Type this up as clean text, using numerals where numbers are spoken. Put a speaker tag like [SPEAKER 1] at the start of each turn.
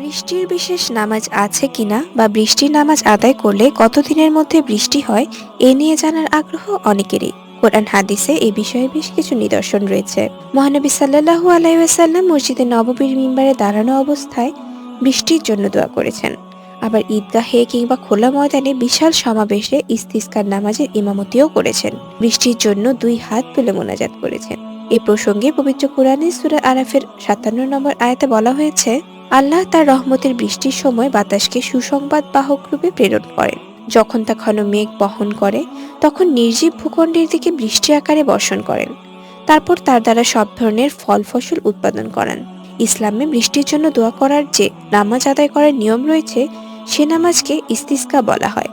[SPEAKER 1] বৃষ্টির বিশেষ নামাজ আছে কিনা বা বৃষ্টির নামাজ আদায় করলে কতদিনের মধ্যে বৃষ্টি হয় এ নিয়ে জানার আগ্রহ অনেকেরই। কোরআন হাদিসে এ বিষয়ে বেশ কিছু নিদর্শন রয়েছে। মহানবী সাল্লাল্লাহু আলাইহি ওয়াসাল্লাম মসজিদে নববীর মিম্বারে দাঁড়ানো অবস্থায় বৃষ্টির জন্য দোয়া করেছেন। আবার ঈদগাহে কিংবা খোলা ময়দানে বিশাল সমাবেশে ইস্তিসকার নামাজের ইমামতিও করেছেন। বৃষ্টির জন্য দুই হাত তুলে মোনাজাত করেছেন। এ প্রসঙ্গে পবিত্র কোরআনে সূরা আরাফের ৫৭ নম্বর আয়াতে বলা হয়েছে, আল্লাহ তার রহমতের বৃষ্টির সময় বাতাসকে সুসংবাদ বাহক রূপে প্রেরণ করেন। যখন তা ঘন মেঘ বহন করে তখন নির্জীব ভূখণ্ডের দিকে বৃষ্টি আকারে বর্ষণ করেন। তারপর তার দ্বারা সব ধরনের ফল ফসল উৎপাদন করান। ইসলামে বৃষ্টির জন্য দোয়া করার যে নামাজ আদায় করার নিয়ম রয়েছে সে নামাজকে ইস্তিসকা বলা হয়।